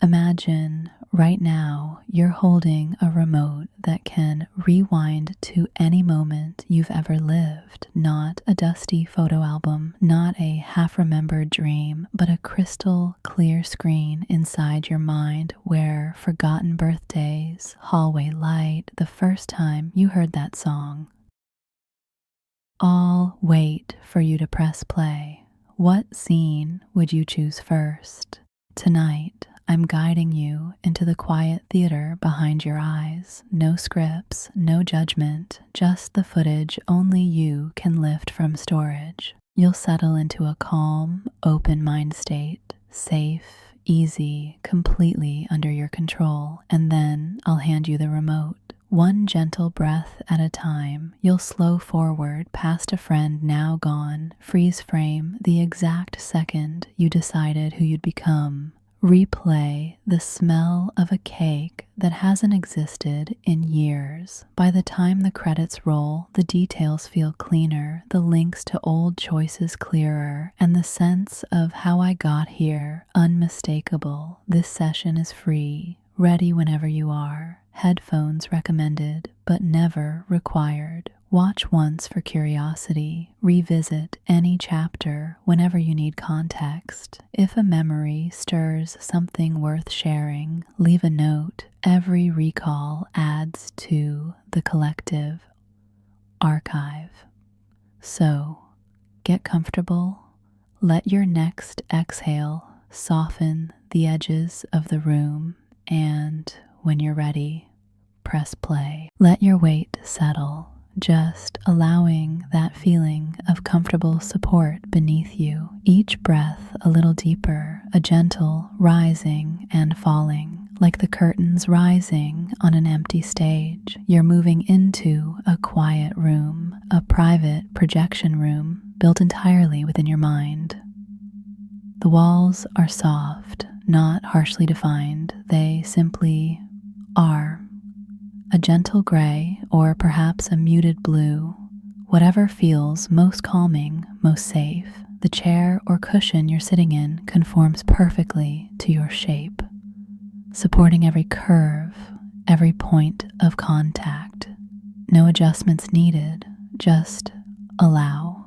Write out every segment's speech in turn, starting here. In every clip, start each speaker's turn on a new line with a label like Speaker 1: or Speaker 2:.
Speaker 1: Imagine right now you're holding a remote that can rewind to any moment you've ever lived, not a dusty photo album, not a half-remembered dream, but a crystal clear screen inside your mind where forgotten birthdays, hallway light, the first time you heard that song, all wait for you to press play. What scene would you choose first? Tonight, I'm guiding you into the quiet theater behind your eyes. No scripts, no judgment, just the footage only you can lift from storage. You'll settle into a calm, open mind state, safe, easy, completely under your control, and then I'll hand you the remote. One gentle breath at a time, you'll slow forward past a friend now gone, freeze frame the exact second you decided who you'd become. Replay the smell of a cake that hasn't existed in years. By the time the credits roll, the details feel cleaner, the links to old choices clearer, and the sense of how I got here unmistakable. This session is free, ready whenever you are. Headphones recommended, but never required. Watch once for curiosity. Revisit any chapter whenever you need context. If a memory stirs something worth sharing, leave a note. Every recall adds to the collective archive. So, get comfortable. Let your next exhale soften the edges of the room, and when you're ready, press play. Let your weight settle, just allowing that feeling of comfortable support beneath you. Each breath a little deeper, a gentle rising and falling, like the curtains rising on an empty stage. You're moving into a quiet room, a private projection room built entirely within your mind. The walls are soft, not harshly defined. They simply are. A gentle gray, or perhaps a muted blue, whatever feels most calming, most safe. The chair or cushion you're sitting in conforms perfectly to your shape, supporting every curve, every point of contact. No adjustments needed, just allow.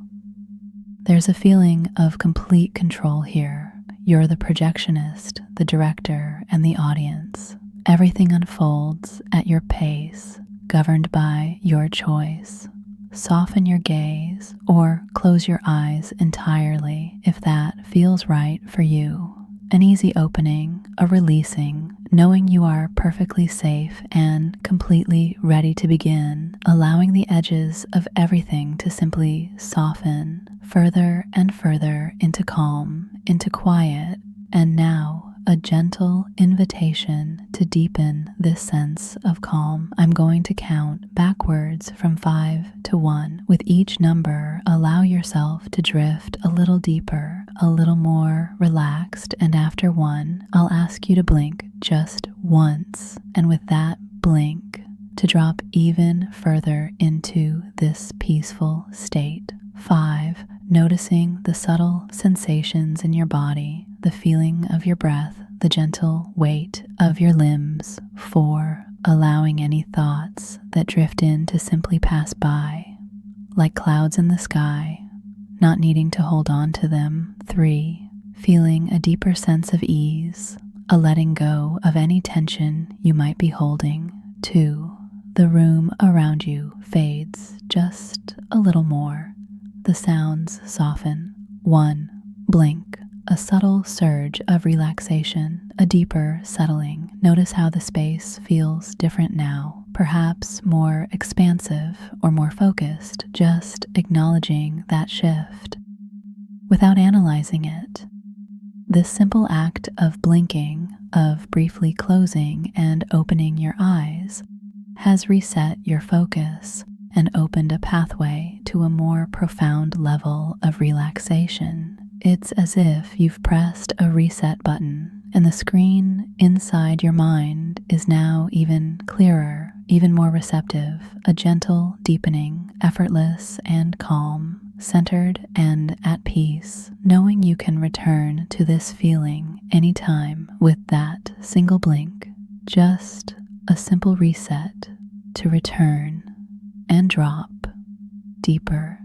Speaker 1: There's a feeling of complete control here. You're the projectionist, the director, and the audience. Everything unfolds at your pace, governed by your choice. Soften your gaze or close your eyes entirely if that feels right for you. An easy opening, a releasing, knowing you are perfectly safe and completely ready to begin, allowing the edges of everything to simply soften further and further into calm, into quiet, and now a gentle invitation to deepen this sense of calm. I'm going to count backwards from 5 to 1. With each number, allow yourself to drift a little deeper, a little more relaxed, and after 1, I'll ask you to blink just once, and with that blink, to drop even further into this peaceful state. 5, noticing the subtle sensations in your body, the feeling of your breath, the gentle weight of your limbs. 4, allowing any thoughts that drift in to simply pass by, like clouds in the sky, not needing to hold on to them. 3, feeling a deeper sense of ease, a letting go of any tension you might be holding. 2, the room around you fades just a little more. The sounds soften. 1, blink. A subtle surge of relaxation, a deeper settling. Notice how the space feels different now, perhaps more expansive or more focused, just acknowledging that shift without analyzing it. This simple act of blinking, of briefly closing and opening your eyes, has reset your focus and opened a pathway to a more profound level of relaxation. It's as if you've pressed a reset button and the screen inside your mind is now even clearer, even more receptive, a gentle deepening, effortless and calm, centered and at peace, knowing you can return to this feeling anytime with that single blink, just a simple reset to return and drop deeper.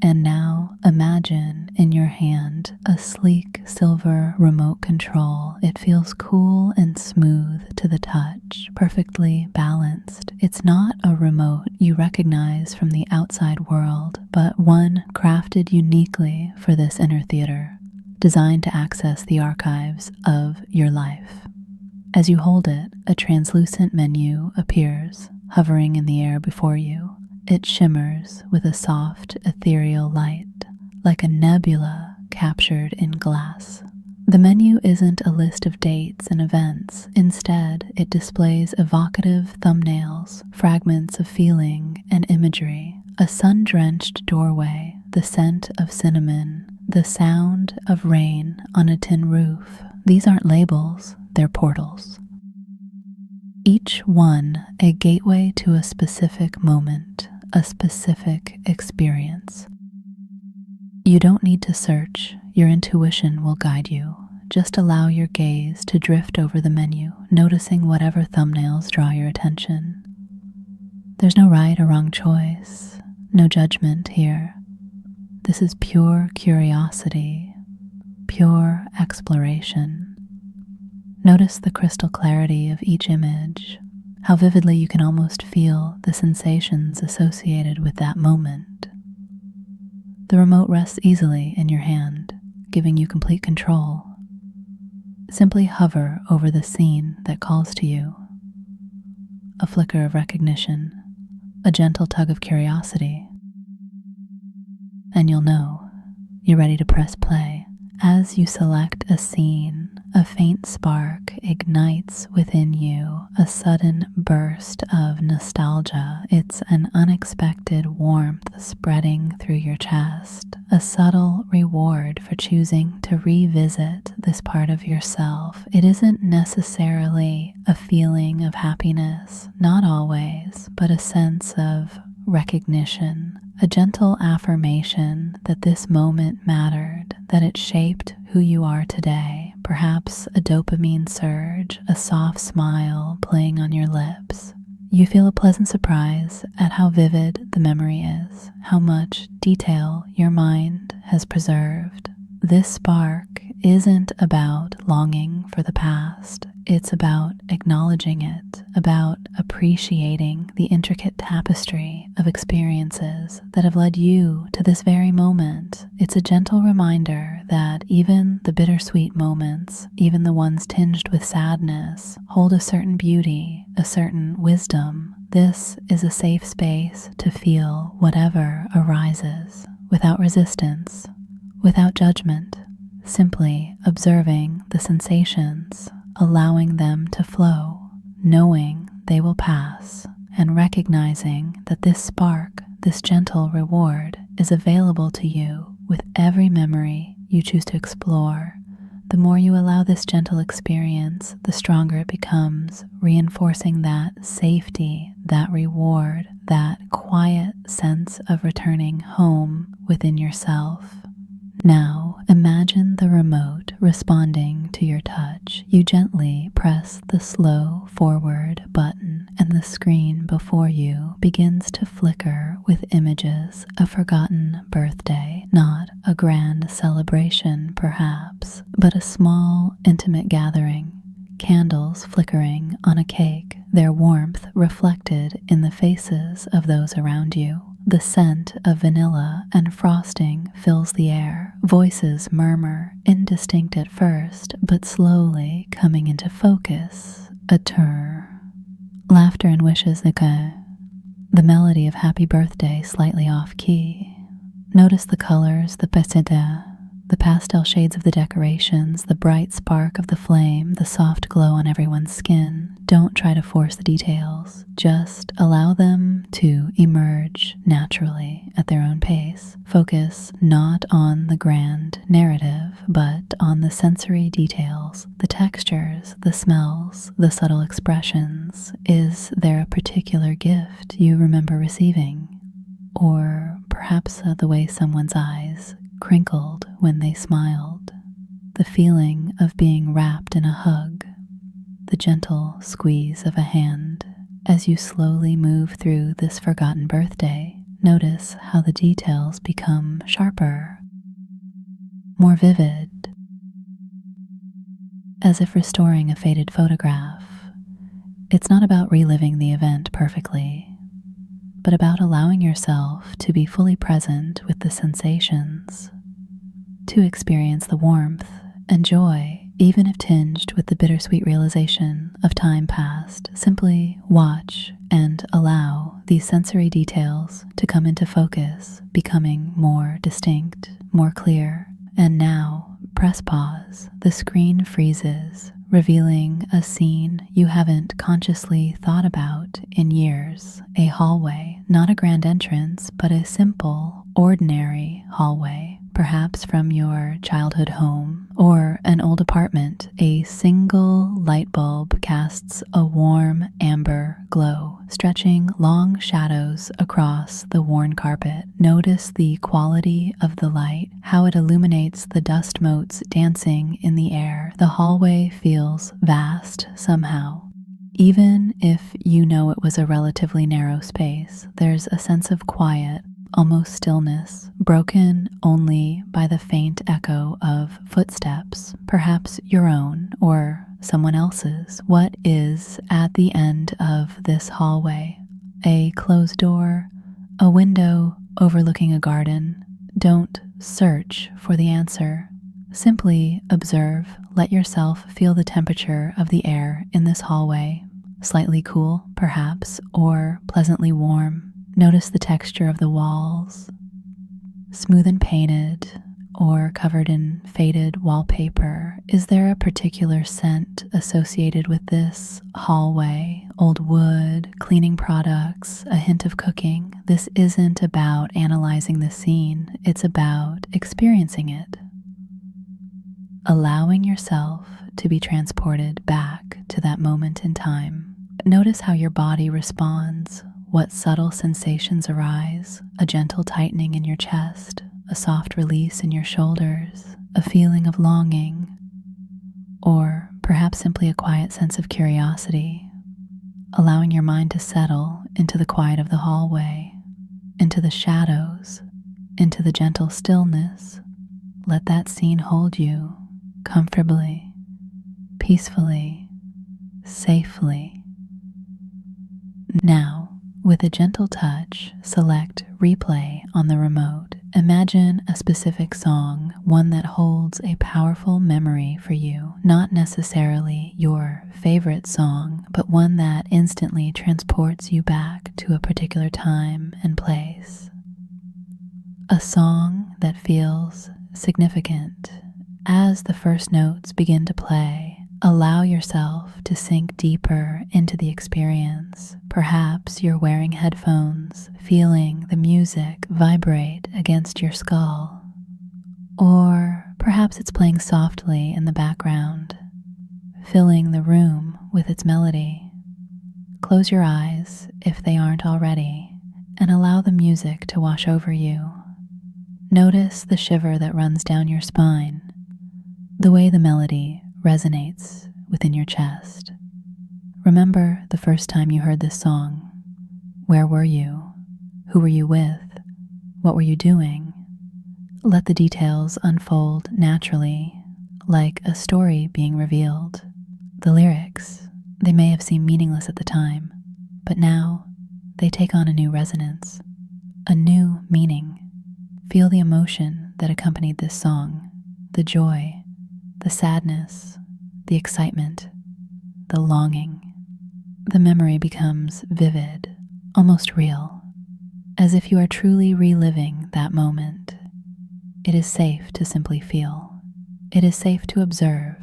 Speaker 1: And now imagine in your hand a sleek silver remote control. It feels cool and smooth to the touch, perfectly balanced. It's not a remote you recognize from the outside world, but one crafted uniquely for this inner theater, designed to access the archives of your life. As you hold it, a translucent menu appears, hovering in the air before you. It shimmers with a soft, ethereal light, like a nebula captured in glass. The menu isn't a list of dates and events. Instead, it displays evocative thumbnails, fragments of feeling and imagery, a sun-drenched doorway, the scent of cinnamon, the sound of rain on a tin roof. These aren't labels, they're portals. Each one a gateway to a specific moment, a specific experience. You don't need to search, your intuition will guide you. Just allow your gaze to drift over the menu, noticing whatever thumbnails draw your attention. There's no right or wrong choice, no judgment here. This is pure curiosity, pure exploration. Notice the crystal clarity of each image, how vividly you can almost feel the sensations associated with that moment. The remote rests easily in your hand, giving you complete control. Simply hover over the scene that calls to you. A flicker of recognition, a gentle tug of curiosity, and you'll know you're ready to press play. As you select a scene, a faint spark ignites within you, a sudden burst of nostalgia. It's an unexpected warmth spreading through your chest, a subtle reward for choosing to revisit this part of yourself. It isn't necessarily a feeling of happiness, not always, but a sense of recognition, a gentle affirmation that this moment mattered, that it shaped who you are today. Perhaps a dopamine surge, a soft smile playing on your lips. You feel a pleasant surprise at how vivid the memory is, how much detail your mind has preserved. This spark isn't about longing for the past. It's about acknowledging it, about appreciating the intricate tapestry of experiences that have led you to this very moment. It's a gentle reminder that even the bittersweet moments, even the ones tinged with sadness, hold a certain beauty, a certain wisdom. This is a safe space to feel whatever arises, without resistance, without judgment, simply observing the sensations, allowing them to flow, knowing they will pass, and recognizing that this spark, this gentle reward, is available to you with every memory you choose to explore. The more you allow this gentle experience, the stronger it becomes, reinforcing that safety, that reward, that quiet sense of returning home within yourself. Now, imagine the remote responding to your touch. You gently press the slow forward button and the screen before you begins to flicker with images of forgotten birthday. Not a grand celebration, perhaps, but a small, intimate gathering. Candles flickering on a cake, their warmth reflected in the faces of those around you. The scent of vanilla and frosting fills the air. Voices murmur, indistinct at first, but slowly coming into focus. A turr. Laughter and wishes the melody of happy birthday slightly off key. Notice the colors, the peseta, the pastel shades of the decorations, the bright spark of the flame, the soft glow on everyone's skin. Don't try to force the details. Just allow them to emerge naturally at their own pace. Focus not on the grand narrative, but on the sensory details, the textures, the smells, the subtle expressions. Is there a particular gift you remember receiving? Or perhaps the way someone's eyes crinkled when they smiled. the feeling of being wrapped in a hug, the gentle squeeze of a hand. As you slowly move through this forgotten birthday, notice how the details become sharper, more vivid, as if restoring a faded photograph. It's not about reliving the event perfectly, but about allowing yourself to be fully present with the sensations, to experience the warmth and joy, even if tinged with the bittersweet realization of time past. Simply watch and allow these sensory details to come into focus, becoming more distinct, more clear. And now, press pause. The screen freezes, revealing a scene you haven't consciously thought about in years. A hallway, not a grand entrance, but a simple, ordinary hallway, perhaps from your childhood home or an old apartment. A single light bulb casts a warm amber glow, stretching long shadows across the worn carpet. Notice the quality of the light, how it illuminates the dust motes dancing in the air. The hallway feels vast somehow. Even if you know it was a relatively narrow space, there's a sense of quiet, almost stillness, broken only by the faint echo of footsteps, perhaps your own or someone else's. What is at the end of this hallway? A closed door, a window overlooking a garden? Don't search for the answer. Simply observe. Let yourself feel the temperature of the air in this hallway. Slightly cool, perhaps, or pleasantly warm. Notice the texture of the walls, smooth and painted, or covered in faded wallpaper. Is there a particular scent associated with this hallway? Old wood, cleaning products, a hint of cooking? This isn't about analyzing the scene, it's about experiencing it. Allowing yourself to be transported back to that moment in time. Notice how your body responds. What subtle sensations arise? A gentle tightening in your chest, a soft release in your shoulders, a feeling of longing, or perhaps simply a quiet sense of curiosity, allowing your mind to settle into the quiet of the hallway, into the shadows, into the gentle stillness. Let that scene hold you comfortably, peacefully, safely. Now, with a gentle touch, select replay on the remote. Imagine a specific song, one that holds a powerful memory for you. Not necessarily your favorite song, but one that instantly transports you back to a particular time and place. A song that feels significant. As the first notes begin to play, allow yourself to sink deeper into the experience. Perhaps you're wearing headphones, feeling the music vibrate against your skull. Or perhaps it's playing softly in the background, filling the room with its melody. Close your eyes if they aren't already, and allow the music to wash over you. Notice the shiver that runs down your spine, the way the melody resonates within your chest. Remember the first time you heard this song. Where were you? Who were you with? What were you doing? Let the details unfold naturally, like a story being revealed. The lyrics, they may have seemed meaningless at the time, but now they take on a new resonance, a new meaning. Feel the emotion that accompanied this song, the joy, the sadness, the excitement, the longing. The memory becomes vivid, almost real, as if you are truly reliving that moment. It is safe to simply feel. It is safe to observe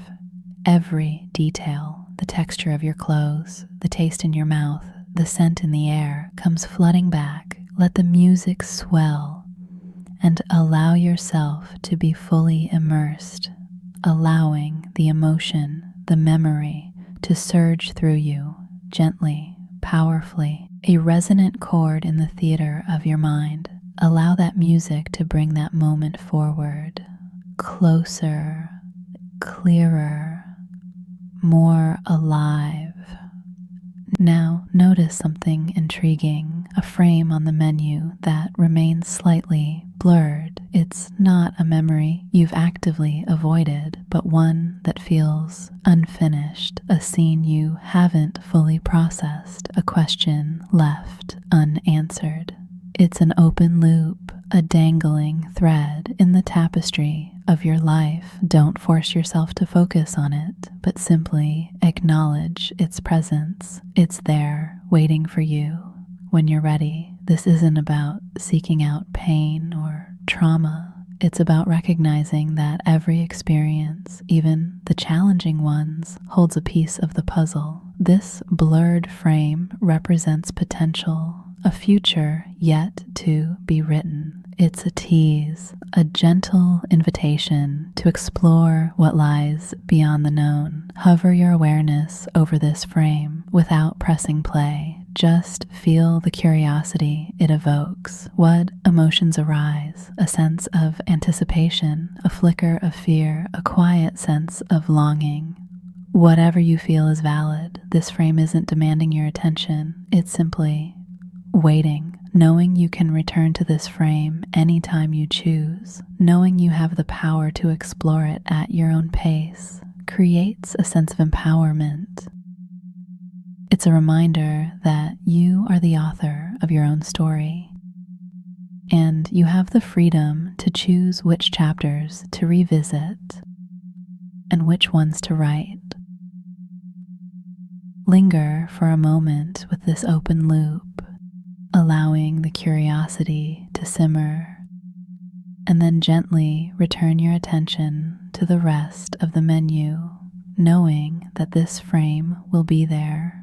Speaker 1: every detail. The texture of your clothes, the taste in your mouth, the scent in the air comes flooding back. Let the music swell and allow yourself to be fully immersed, allowing the emotion, the memory to surge through you gently, powerfully, a resonant chord in the theater of your mind. Allow that music to bring that moment forward, closer, clearer, more alive. Now notice something intriguing, a frame on the menu that remains slightly blurred. It's not a memory you've actively avoided, but one that feels unfinished, a scene you haven't fully processed, a question left unanswered. It's an open loop, a dangling thread in the tapestry of your life. Don't force yourself to focus on it, but simply acknowledge its presence. It's there, waiting for you when you're ready. This isn't about seeking out pain or trauma. It's about recognizing that every experience, even the challenging ones, holds a piece of the puzzle. This blurred frame represents potential, a future yet to be written. It's a tease, a gentle invitation to explore what lies beyond the known. Hover your awareness over this frame without pressing play. Just feel the curiosity it evokes. What emotions arise? A sense of anticipation, a flicker of fear, a quiet sense of longing. Whatever you feel is valid. This frame isn't demanding your attention. It's simply waiting, knowing you can return to this frame anytime you choose, knowing you have the power to explore it at your own pace, creates a sense of empowerment. It's a reminder that you are the author of your own story, and you have the freedom to choose which chapters to revisit and which ones to write. Linger for a moment with this open loop, allowing the curiosity to simmer, and then gently return your attention to the rest of the menu, knowing that this frame will be there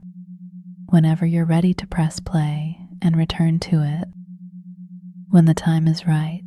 Speaker 1: whenever you're ready to press play and return to it when the time is right.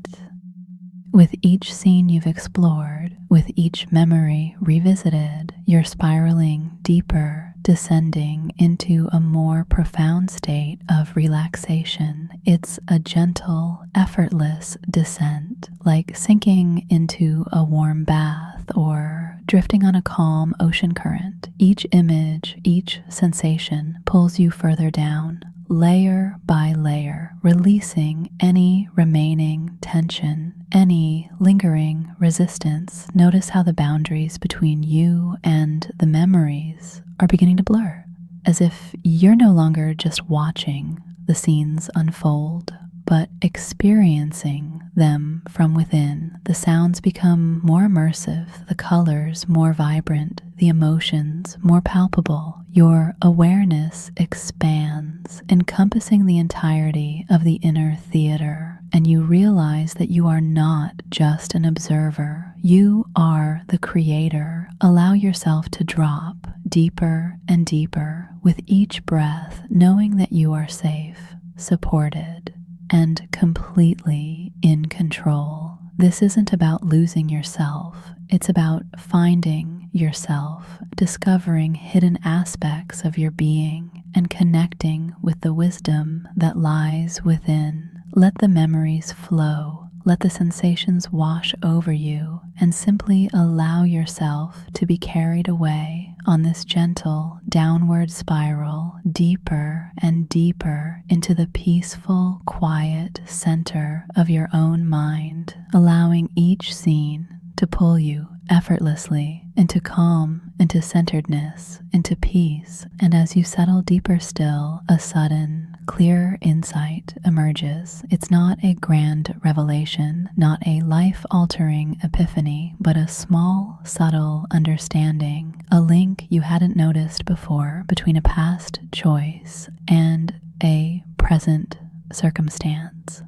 Speaker 1: With each scene you've explored, with each memory revisited, you're spiraling deeper, descending into a more profound state of relaxation. It's a gentle, effortless descent, like sinking into a warm bath or drifting on a calm ocean current. Each image, each sensation pulls you further down, layer by layer, releasing any remaining tension, any lingering resistance. Notice how the boundaries between you and the memories are beginning to blur, as if you're no longer just watching the scenes unfold, but experiencing them from within. The sounds become more immersive, the colors more vibrant, the emotions more palpable. Your awareness expands, encompassing the entirety of the inner theater, and you realize that you are not just an observer. You are the creator. Allow yourself to drop deeper and deeper with each breath, knowing that you are safe, supported, and completely in control. This isn't about losing yourself. It's about finding yourself, discovering hidden aspects of your being, and connecting with the wisdom that lies within. Let the memories flow. Let the sensations wash over you, and simply allow yourself to be carried away on this gentle downward spiral, deeper and deeper into the peaceful, quiet center of your own mind, allowing each scene to pull you effortlessly into calm, into centeredness, into peace. And as you settle deeper still, a sudden, clear insight emerges. It's not a grand revelation, not a life-altering epiphany, but a small, subtle understanding, a link you hadn't noticed before between a past choice and a present circumstance.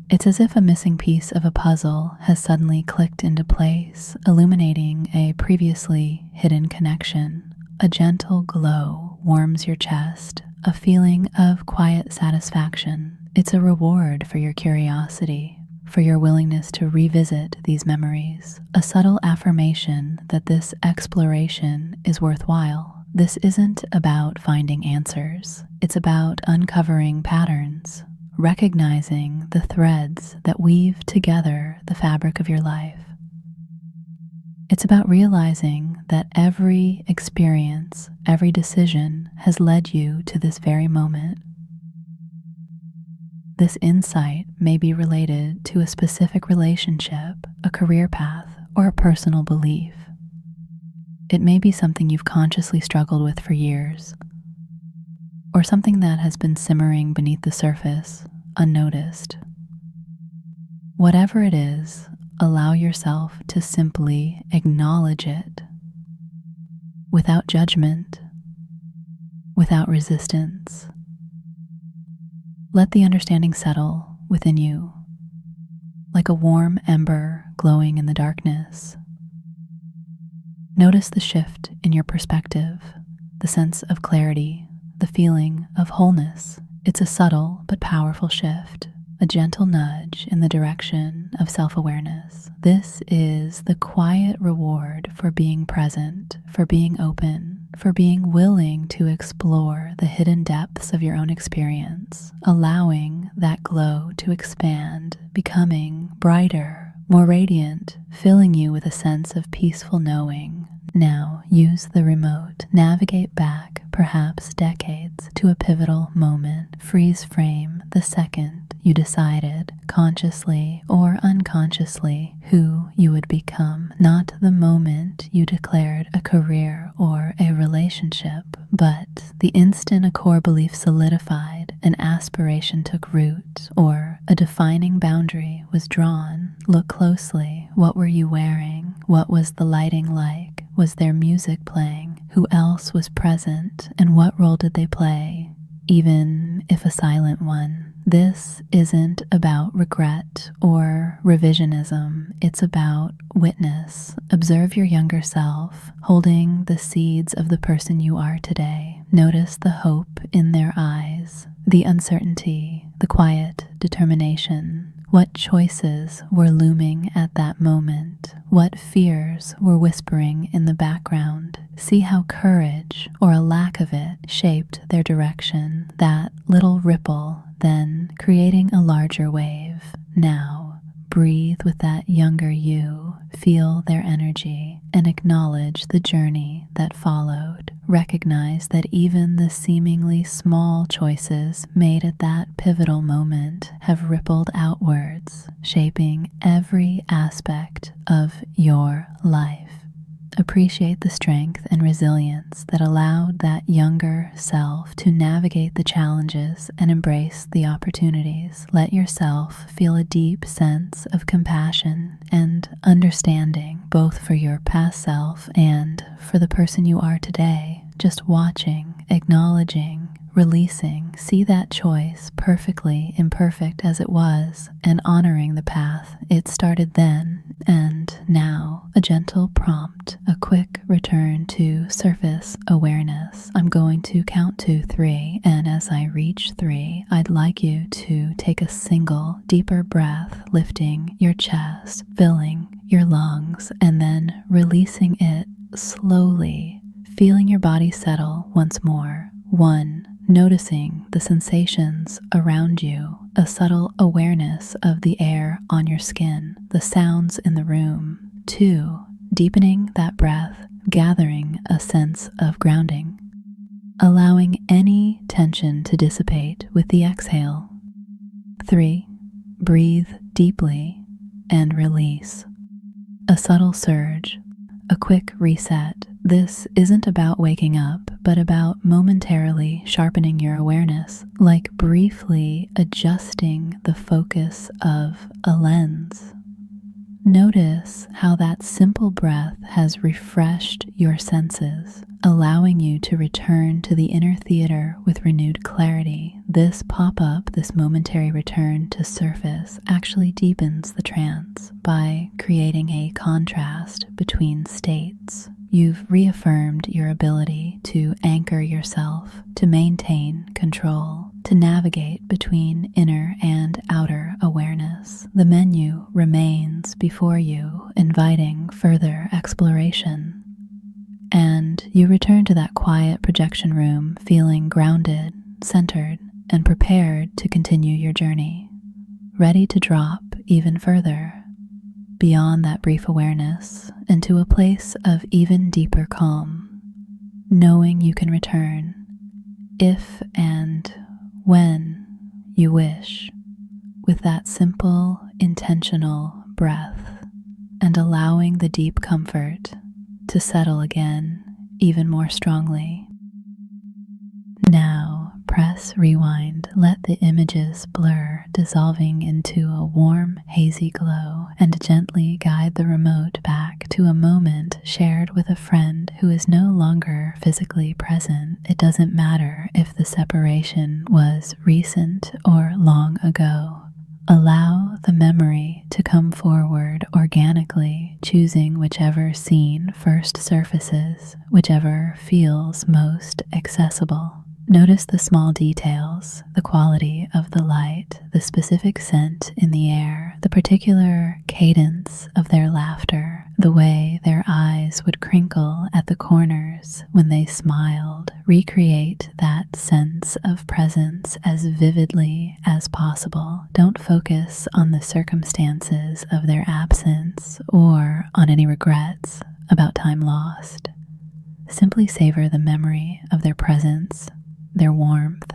Speaker 1: It's as if a missing piece of a puzzle has suddenly clicked into place, illuminating a previously hidden connection. A gentle glow warms your chest, a feeling of quiet satisfaction. It's a reward for your curiosity, for your willingness to revisit these memories, a subtle affirmation that this exploration is worthwhile. This isn't about finding answers. It's about uncovering patterns, recognizing the threads that weave together the fabric of your life. It's about realizing that every experience, every decision has led you to this very moment. This insight may be related to a specific relationship, a career path, or a personal belief. It may be something you've consciously struggled with for years, or something that has been simmering beneath the surface, unnoticed. Whatever it is, allow yourself to simply acknowledge it without judgment, without resistance. Let the understanding settle within you like a warm ember glowing in the darkness. Notice the shift in your perspective, the sense of clarity, the feeling of wholeness. It's a subtle but powerful shift, a gentle nudge in the direction of self-awareness. This is the quiet reward for being present, for being open, for being willing to explore the hidden depths of your own experience, allowing that glow to expand, becoming brighter, more radiant, filling you with a sense of peaceful knowing. Now use the remote, navigate back, perhaps decades, to a pivotal moment. Freeze frame the second you decided, consciously or unconsciously, who you would become. Not the moment you declared a career or a relationship, but the instant a core belief solidified, an aspiration took root, or a defining boundary was drawn. Look closely. What were you wearing? What was the lighting like? Was there music playing? Who else was present? And what role did they play, even if a silent one? This isn't about regret or revisionism. It's about witness. Observe your younger self, holding the seeds of the person you are today. Notice the hope in their eyes, the uncertainty, the quiet determination. What choices were looming at that moment? What fears were whispering in the background? See how courage, or a lack of it, shaped their direction. That little ripple, then creating a larger wave. Now, breathe with that younger you, feel their energy, and acknowledge the journey that followed. Recognize that even the seemingly small choices made at that pivotal moment have rippled outwards, shaping every aspect of your life. Appreciate the strength and resilience that allowed that younger self to navigate the challenges and embrace the opportunities. Let yourself feel a deep sense of compassion and understanding, both for your past self and for the person you are today. Just watching, acknowledging, releasing, see that choice, perfectly imperfect as it was, and honoring the path it started then and now. A gentle prompt, a quick return to surface awareness. I'm going to count to 3, and as I reach 3, I'd like you to take a single deeper breath, lifting your chest, filling your lungs, and then releasing it slowly, feeling your body settle once more. 1. Noticing the sensations around you, a subtle awareness of the air on your skin, the sounds in the room. 2. Deepening that breath, gathering a sense of grounding, allowing any tension to dissipate with the exhale. 3. Breathe deeply and release. A subtle surge, a quick reset. This isn't about waking up, but about momentarily sharpening your awareness, like briefly adjusting the focus of a lens. Notice how that simple breath has refreshed your senses, allowing you to return to the inner theater with renewed clarity. This pop-up, this momentary return to surface, actually deepens the trance by creating a contrast between states. You've reaffirmed your ability to anchor yourself, to maintain control, to navigate between inner and outer awareness. The menu remains before you, inviting further exploration. And you return to that quiet projection room, feeling grounded, centered, and prepared to continue your journey, ready to drop even further. beyond that brief awareness into a place of even deeper calm, knowing you can return if and when you wish with that simple, intentional breath, and allowing the deep comfort to settle again even more strongly. Now press rewind, let the images blur, dissolving into a warm, hazy glow, and gently guide the remote back to a moment shared with a friend who is no longer physically present. It doesn't matter if the separation was recent or long ago. Allow the memory to come forward organically, choosing whichever scene first surfaces, whichever feels most accessible. Notice the small details, the quality of the light, the specific scent in the air, the particular cadence of their laughter, the way their eyes would crinkle at the corners when they smiled. Recreate that sense of presence as vividly as possible. Don't focus on the circumstances of their absence or on any regrets about time lost. Simply savor the memory of their presence, their warmth,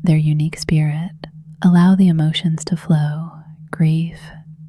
Speaker 1: their unique spirit. Allow the emotions to flow, grief,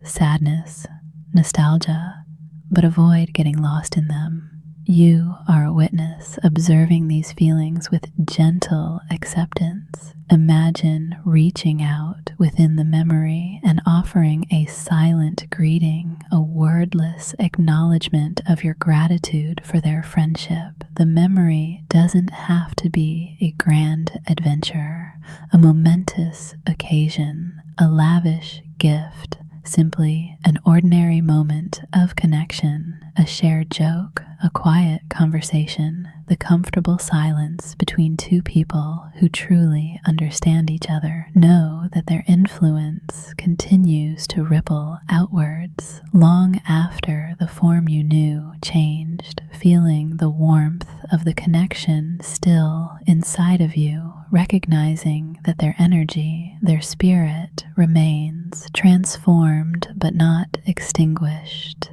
Speaker 1: sadness, nostalgia, but avoid getting lost in them. You are a witness, observing these feelings with gentle acceptance. Imagine reaching out within the memory and offering a silent greeting, a wordless acknowledgement of your gratitude for their friendship. The memory doesn't have to be a grand adventure, a momentous occasion, a lavish gift. Simply an ordinary moment of connection, a shared joke, a quiet conversation, the comfortable silence between two people who truly understand each other. Know that their influence continues to ripple outwards long after the form you knew changed, feeling the warmth of the connection still inside of you, recognizing that their energy, their spirit remains transformed but not extinguished.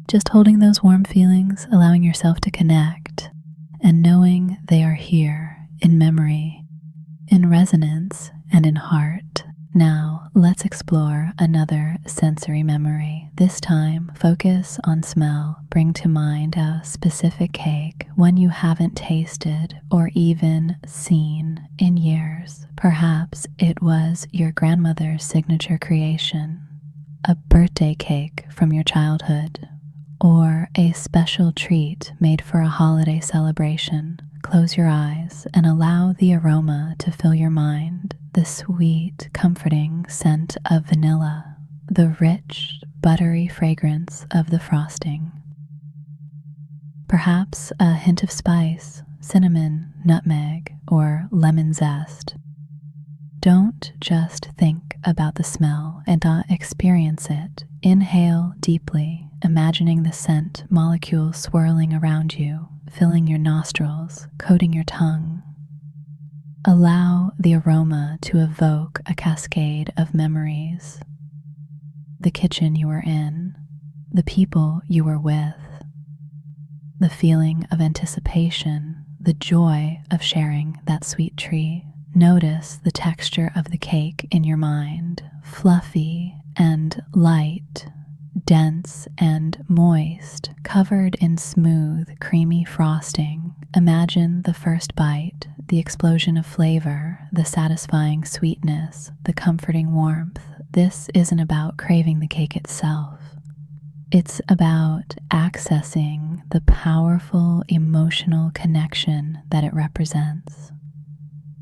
Speaker 1: Just holding those warm feelings, allowing yourself to connect, and knowing they are here in memory, in resonance, and in heart. Now, let's explore another sensory memory. This time, focus on smell. Bring to mind a specific cake, one you haven't tasted or even seen in years. Perhaps it was your grandmother's signature creation, a birthday cake from your childhood, or a special treat made for a holiday celebration. Close your eyes and allow the aroma to fill your mind. The sweet, comforting scent of vanilla, the rich, buttery fragrance of the frosting. Perhaps a hint of spice, cinnamon, nutmeg, or lemon zest. Don't just think about the smell and experience it. Inhale deeply, imagining the scent molecules swirling around you, filling your nostrils, coating your tongue. Allow the aroma to evoke a cascade of memories. The kitchen you were in, the people you were with, the feeling of anticipation, the joy of sharing that sweet treat. Notice the texture of the cake in your mind, fluffy and light, dense and moist, covered in smooth, creamy frosting. Imagine the first bite, the explosion of flavor, the satisfying sweetness, the comforting warmth. This isn't about craving the cake itself. It's about accessing the powerful emotional connection that it represents.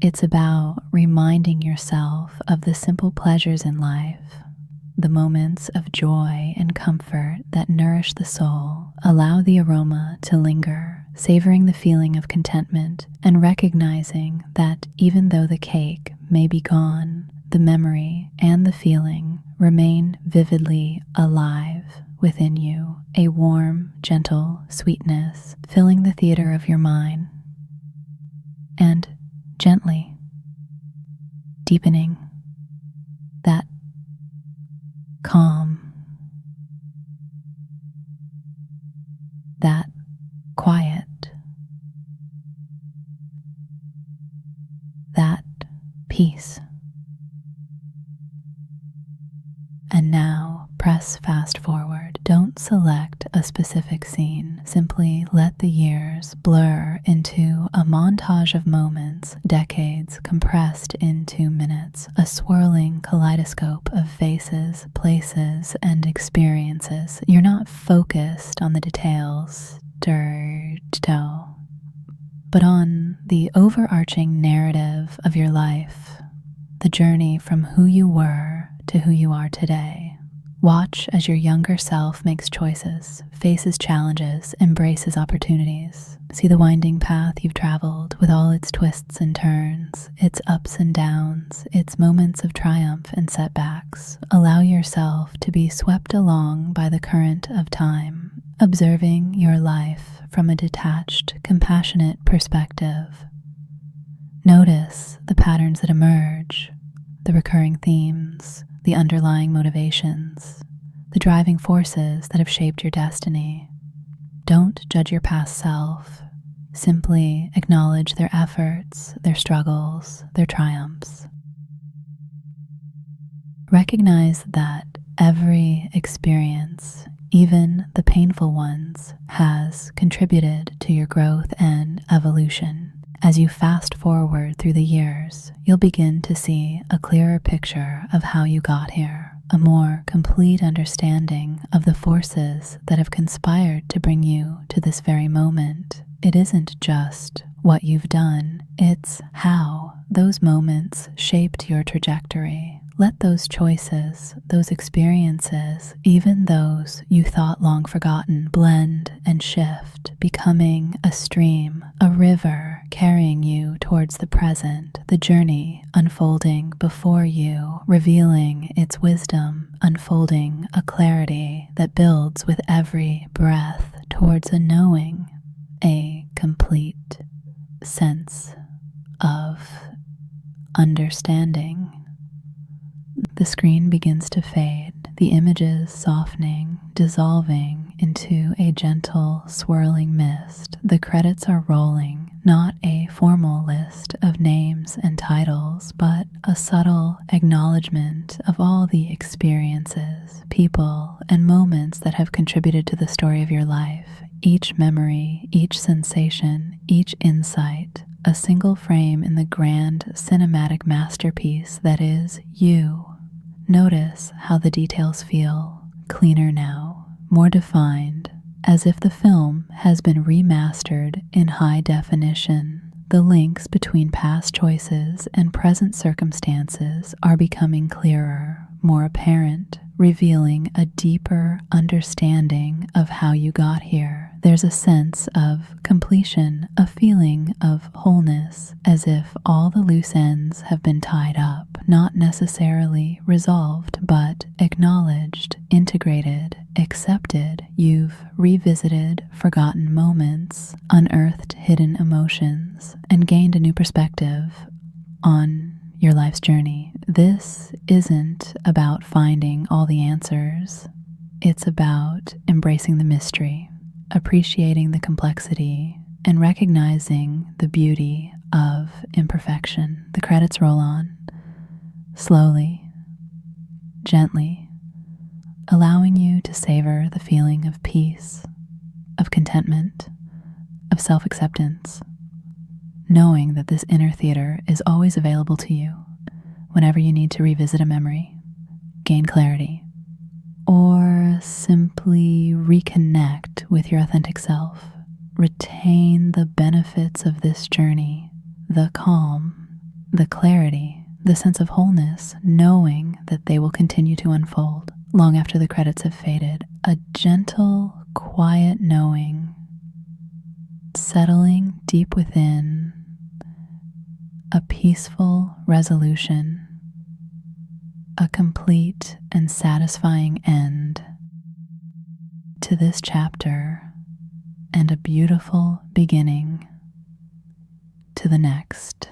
Speaker 1: It's about reminding yourself of the simple pleasures in life, the moments of joy and comfort that nourish the soul. Allow the aroma to linger, savoring the feeling of contentment and recognizing that even though the cake may be gone, the memory and the feeling remain vividly alive within you, a warm, gentle sweetness filling the theater of your mind, and gently deepening, that calm, that quiet, that peace. And now press fast forward. Don't select a specific scene. Simply let the years blur into a montage of moments, decades compressed into minutes, a swirling kaleidoscope of faces, places, and experiences. You're not focused on the details, but on the overarching narrative of your life, the journey from who you were to who you are today. Watch as your younger self makes choices, faces challenges, embraces opportunities. See the winding path you've traveled with all its twists and turns, its ups and downs, its moments of triumph and setbacks. Allow yourself to be swept along by the current of time, observing your life from a detached, compassionate perspective. Notice the patterns that emerge, the recurring themes, the underlying motivations, the driving forces that have shaped your destiny. Don't judge your past self. Simply acknowledge their efforts, their struggles, their triumphs. Recognize that every experience, even the painful ones, has contributed to your growth and evolution. As you fast forward through the years, you'll begin to see a clearer picture of how you got here, a more complete understanding of the forces that have conspired to bring you to this very moment. It isn't just what you've done, it's how those moments shaped your trajectory. Let those choices, those experiences, even those you thought long forgotten, blend and shift, becoming a stream, a river carrying you towards the present, the journey unfolding before you, revealing its wisdom, unfolding a clarity that builds with every breath towards a knowing, a complete sense of understanding. The screen begins to fade, the images softening, dissolving into a gentle, swirling mist. The credits are rolling, not a formal list of names and titles, but a subtle acknowledgement of all the experiences, people, and moments that have contributed to the story of your life. Each memory, each sensation, each insight, a single frame in the grand cinematic masterpiece that is you. Notice how the details feel cleaner now, more defined, as if the film has been remastered in high definition. The links between past choices and present circumstances are becoming clearer, more apparent, revealing a deeper understanding of how you got here. There's a sense of completion, a feeling of wholeness, as if all the loose ends have been tied up, not necessarily resolved, but acknowledged, integrated, accepted. You've revisited forgotten moments, unearthed hidden emotions, and gained a new perspective on your life's journey. This isn't about finding all the answers. It's about embracing the mystery, appreciating the complexity, and recognizing the beauty of imperfection. The credits roll on, slowly, gently, allowing you to savor the feeling of peace, of contentment, of self-acceptance, knowing that this inner theater is always available to you whenever you need to revisit a memory, gain clarity, or simply reconnect with your authentic self. Retain the benefits of this journey, the calm, the clarity, the sense of wholeness, knowing that they will continue to unfold long after the credits have faded. A gentle, quiet knowing, settling deep within, a peaceful resolution, a complete and satisfying end to this chapter, and a beautiful beginning to the next.